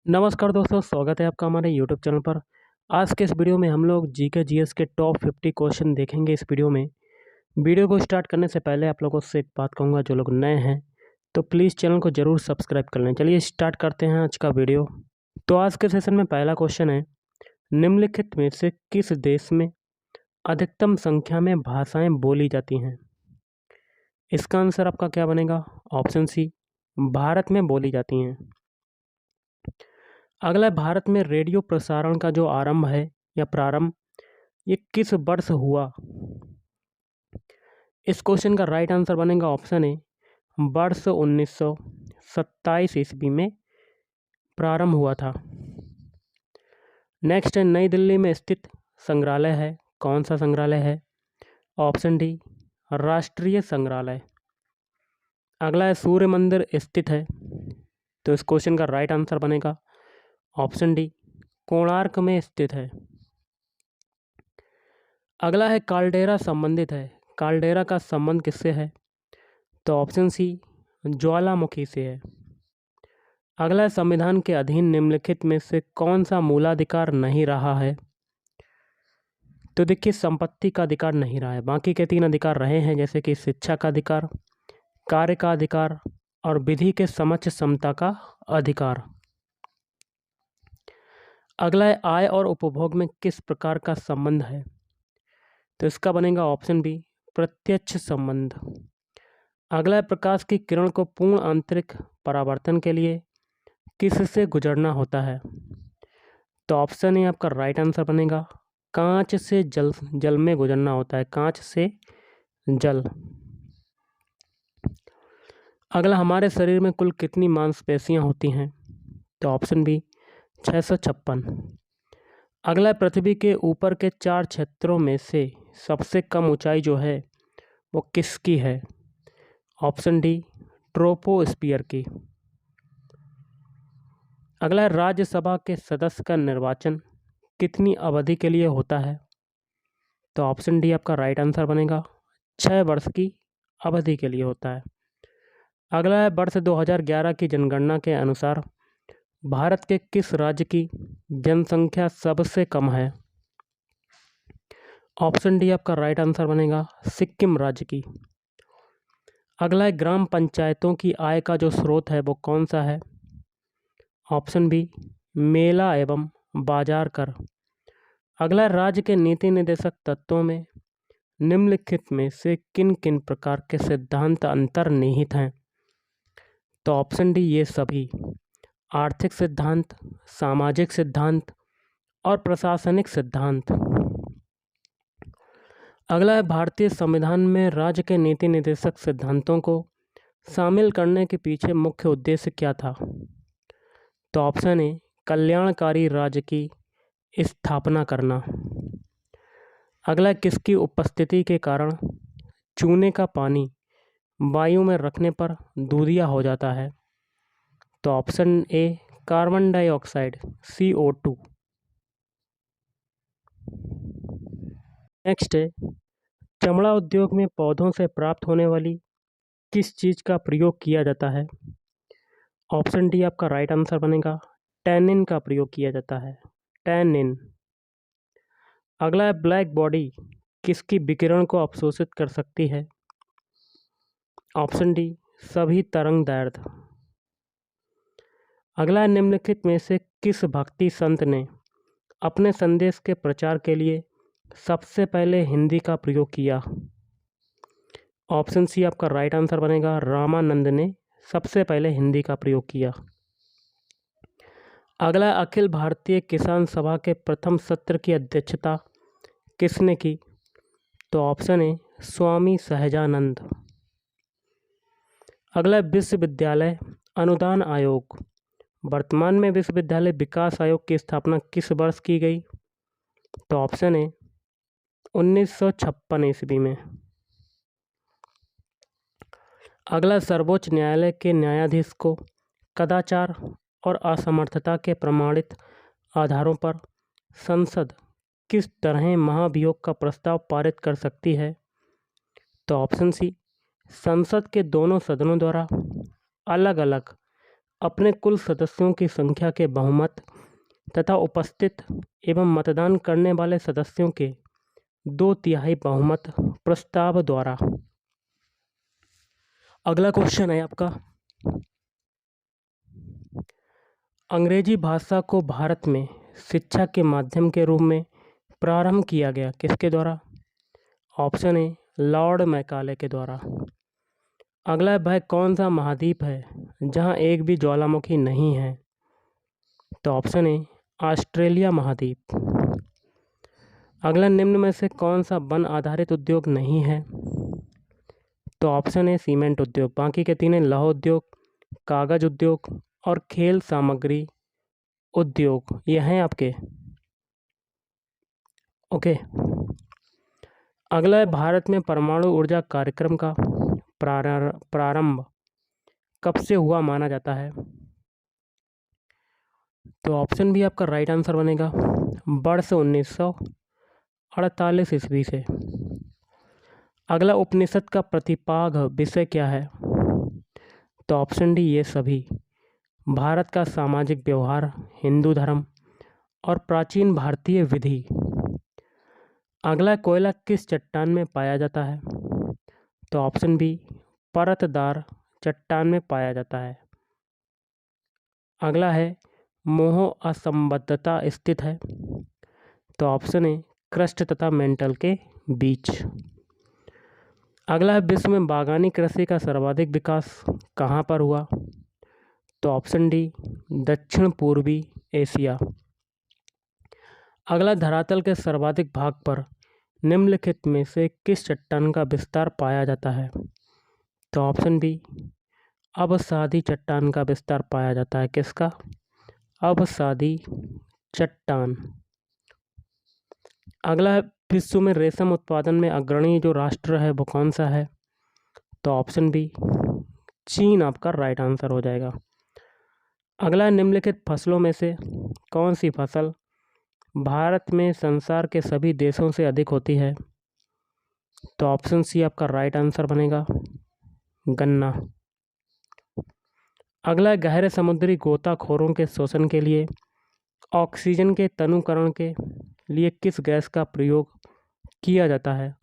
नमस्कार दोस्तों, स्वागत है आपका हमारे यूट्यूब चैनल पर। आज के इस वीडियो में हम लोग जीके जीएस के टॉप 50 क्वेश्चन देखेंगे। इस वीडियो को स्टार्ट करने से पहले आप लोगों से एक बात कहूँगा, जो लोग नए हैं तो प्लीज़ चैनल को ज़रूर सब्सक्राइब कर लें। चलिए स्टार्ट करते हैं आज का वीडियो। तो आज के सेशन में पहला क्वेश्चन है, निम्नलिखित में से किस देश में अधिकतम संख्या में भाषाएँ बोली जाती हैं? इसका आंसर आपका क्या बनेगा? ऑप्शन सी, भारत में बोली जाती हैं। अगला, भारत में रेडियो प्रसारण का जो आरंभ है या प्रारंभ, ये किस वर्ष हुआ? इस क्वेश्चन का राइट आंसर बनेगा ऑप्शन ए, वर्ष 1927 ईस्वी में प्रारंभ हुआ था। नेक्स्ट है, नई दिल्ली में स्थित संग्रहालय है, कौन सा संग्रहालय है? ऑप्शन डी, राष्ट्रीय संग्रहालय। अगला है, सूर्य मंदिर स्थित है, तो इस क्वेश्चन का राइट आंसर बनेगा ऑप्शन डी, कोणार्क में स्थित है। अगला है, काल्डेरा संबंधित है, काल्डेरा का संबंध किससे है? तो ऑप्शन सी, ज्वालामुखी से है। अगला है, संविधान के अधीन निम्नलिखित में से कौन सा मूलाधिकार नहीं रहा है? तो देखिए, संपत्ति का अधिकार नहीं रहा है, बाकी के 3 अधिकार रहे हैं, जैसे कि शिक्षा का अधिकार, कार्य का अधिकार और विधि के समक्ष समता का अधिकार। अगला है, आय और उपभोग में किस प्रकार का संबंध है? तो इसका बनेगा ऑप्शन बी, प्रत्यक्ष संबंध। अगला है, प्रकाश की किरण को पूर्ण आंतरिक परावर्तन के लिए किससे गुजरना होता है? तो ऑप्शन ए आपका राइट आंसर बनेगा, कांच से जल में गुजरना होता है, कांच से जल। अगला, हमारे शरीर में कुल कितनी मांसपेशियां होती हैं? तो ऑप्शन बी, 656। अगला, पृथ्वी के ऊपर के 4 क्षेत्रों में से सबसे कम ऊंचाई जो है वो किसकी है? ऑप्शन डी, ट्रोपोस्फियर की। अगला, राज्यसभा के सदस्य का निर्वाचन कितनी अवधि के लिए होता है? तो ऑप्शन डी आपका राइट आंसर बनेगा, 6 वर्ष की अवधि के लिए होता है। अगला है, वर्ष 2011 की जनगणना के अनुसार भारत के किस राज्य की जनसंख्या सबसे कम है? ऑप्शन डी आपका राइट आंसर बनेगा, सिक्किम राज्य की। अगला है, ग्राम पंचायतों की आय का जो स्रोत है वो कौन सा है? ऑप्शन बी, मेला एवं बाजार कर। अगला, राज्य के नीति निर्देशक तत्वों में निम्नलिखित में से किन किन प्रकार के सिद्धांत अंतर्निहित हैं? तो ऑप्शन डी, ये सभी, आर्थिक सिद्धांत, सामाजिक सिद्धांत और प्रशासनिक सिद्धांत। अगला है, भारतीय संविधान में राज्य के नीति निर्देशक सिद्धांतों को शामिल करने के पीछे मुख्य उद्देश्य क्या था? तो ऑप्शन ए, कल्याणकारी राज्य की स्थापना करना। अगला, किसकी उपस्थिति के कारण चूने का पानी वायु में रखने पर दूधिया हो जाता है? तो option A, carbon dioxide, CO2। Next है, चमड़ा उद्योग में पौधों से प्राप्त होने वाली किस चीज़ का प्रयोग किया जाता है? ऑप्शन डी आपका राइट आंसर बनेगा, टैनिन का प्रयोग किया जाता है, टैनिन। अगला है, ब्लैक बॉडी किसकी विकिरण को अवशोषित कर सकती है? ऑप्शन डी, सभी तरंग दैर्ध्य। अगला है, निम्नलिखित में से किस भक्ति संत ने अपने संदेश के प्रचार के लिए सबसे पहले हिंदी का प्रयोग किया? ऑप्शन सी आपका राइट आंसर बनेगा, रामानंद ने सबसे पहले हिंदी का प्रयोग किया। अगला, अखिल भारतीय किसान सभा के प्रथम सत्र की अध्यक्षता किसने की? तो ऑप्शन ए, स्वामी सहजानंद। अगला, विश्वविद्यालय अनुदान आयोग, वर्तमान में विश्वविद्यालय विकास आयोग की स्थापना किस वर्ष की गई? तो ऑप्शन ए, 1956 ईस्वी में। अगला, सर्वोच्च न्यायालय के न्यायाधीश को कदाचार और असमर्थता के प्रमाणित आधारों पर संसद किस तरह महाभियोग का प्रस्ताव पारित कर सकती है? तो ऑप्शन सी, संसद के दोनों सदनों द्वारा अलग अलग अपने कुल सदस्यों की संख्या के बहुमत तथा उपस्थित एवं मतदान करने वाले सदस्यों के 2/3 बहुमत प्रस्ताव द्वारा। अगला क्वेश्चन है आपका, अंग्रेजी भाषा को भारत में शिक्षा के माध्यम के रूप में प्रारंभ किया गया किसके द्वारा? ऑप्शन ए लॉर्ड मैकाले के द्वारा। अगला है, वह कौन सा महाद्वीप है जहां एक भी ज्वालामुखी नहीं है? तो ऑप्शन ए ऑस्ट्रेलिया महाद्वीप। अगला, निम्न में से कौन सा वन आधारित उद्योग नहीं है? तो ऑप्शन ए सीमेंट उद्योग। बाकी के तीन हैं लौह उद्योग, कागज उद्योग और खेल सामग्री उद्योग। ये हैं आपके। ओके। अगला है, भारत में परमाणु ऊर्जा कार्यक्रम का प्रारंभ कब से हुआ माना जाता है? तो ऑप्शन भी आपका राइट आंसर बनेगा, वर्ष 1948 ईस्वी से। अगला, उपनिषद का प्रतिपाद विषय क्या है? तो ऑप्शन डी ये सभी, भारत का सामाजिक व्यवहार, हिंदू धर्म और प्राचीन भारतीय विधि। अगला, कोयला किस चट्टान में पाया जाता है? तो ऑप्शन बी परतदार चट्टान में पाया जाता है। अगला है, मोह असंबद्धता स्थित है? तो ऑप्शन ए क्रस्ट तथा मेंटल के बीच। अगला है, विश्व में बागानी कृषि का सर्वाधिक विकास कहाँ पर हुआ? तो ऑप्शन डी दक्षिण पूर्वी एशिया। अगला, धरातल के सर्वाधिक भाग पर निम्नलिखित में से किस चट्टान का विस्तार पाया जाता है? तो ऑप्शन बी अवसादी चट्टान का विस्तार पाया जाता है। किसका? अवसादी चट्टान। अगला है, विश्व में रेशम उत्पादन में अग्रणी जो राष्ट्र है वो कौन सा है? तो ऑप्शन बी चीन आपका राइट आंसर हो जाएगा। अगला, निम्नलिखित फसलों में से कौन सी फसल भारत में संसार के सभी देशों से अधिक होती है? तो ऑप्शन सी आपका राइट आंसर बनेगा, गन्ना। अगला, गहरे समुद्री गोताखोरों के शोषण के लिए ऑक्सीजन के तनुकरण के लिए किस गैस का प्रयोग किया जाता है?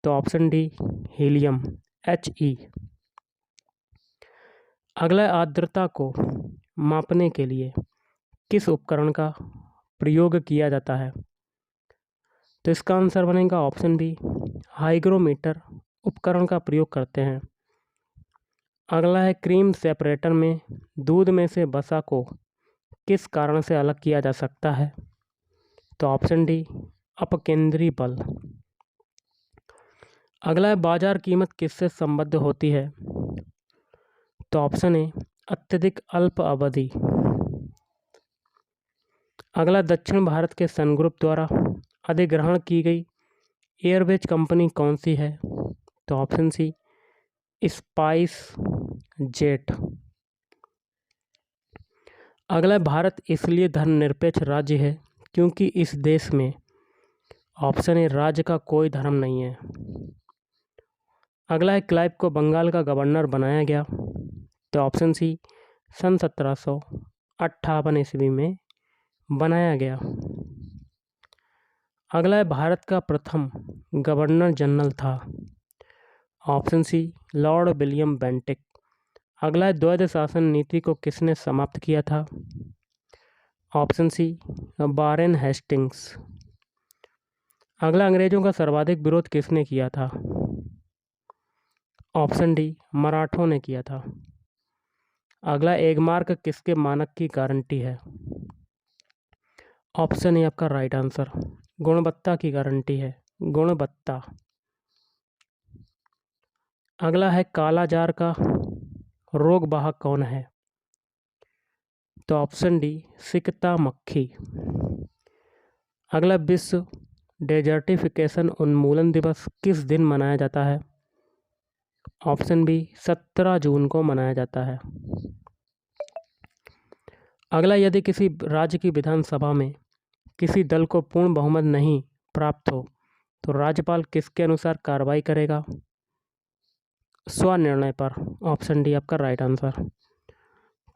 तो ऑप्शन डी हीलियम He। अगला, आर्द्रता को मापने के लिए किस उपकरण का प्रयोग किया जाता है? तो इसका आंसर बनेगा ऑप्शन बी हाइग्रोमीटर उपकरण का प्रयोग करते हैं। अगला है, क्रीम सेपरेटर में दूध में से वसा को किस कारण से अलग किया जा सकता है? तो ऑप्शन डी अपकेंद्री बल। अगला है, बाजार कीमत किससे संबद्ध होती है? तो ऑप्शन ए अत्यधिक अल्प अवधि। अगला, दक्षिण भारत के सन ग्रुप द्वारा अधिग्रहण की गई एयरवेज कंपनी कौन सी है? तो ऑप्शन सी स्पाइस जेट। अगला, भारत इसलिए धर्मनिरपेक्ष राज्य है क्योंकि इस देश में ऑप्शन ए राज्य का कोई धर्म नहीं है। अगला है, क्लाइव को बंगाल का गवर्नर बनाया गया? तो ऑप्शन सी सन 1758 ईस्वी में बनाया गया। अगला है, भारत का प्रथम गवर्नर जनरल था? Option C lord William Bentinck. अगला है, द्वैध शासन नीति को किसने समाप्त किया था? Option C Warren Hastings. अगला, अंग्रेजों का सर्वाधिक विरोध किसने किया था? ऑप्शन डी मराठों ने किया था। अगला, एगमार्क किसके मानक की गारंटी है? ऑप्शन ए आपका राइट आंसर गुणवत्ता की गारंटी है, गुणवत्ता। अगला है, काला जार का रोग वाहक कौन है? तो ऑप्शन डी सिकता मक्खी। अगला, विश्व डेजर्टिफिकेशन उन्मूलन दिवस किस दिन मनाया जाता है? ऑप्शन बी 17 जून को मनाया जाता है। अगला, यदि किसी राज्य की विधानसभा में किसी दल को पूर्ण बहुमत नहीं प्राप्त हो तो राज्यपाल किसके अनुसार कार्रवाई करेगा? स्वनिर्णय पर। ऑप्शन डी आपका राइट आंसर।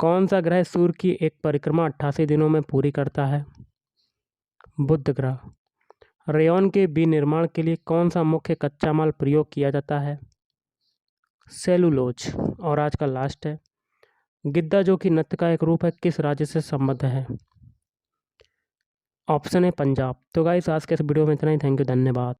कौन सा ग्रह सूर्य की एक परिक्रमा 88 दिनों में पूरी करता है? बुध ग्रह। रेयॉन के विनिर्माण के लिए कौन सा मुख्य कच्चा माल प्रयोग किया जाता है? सेलुलोज। और आज का लास्ट है, गिद्दा जो कि नृत्य का एक रूप है किस राज्य से संबद्ध है? ऑप्शन है पंजाब। तो गाइस आज के इस वीडियो में इतना ही। थैंक यू, धन्यवाद।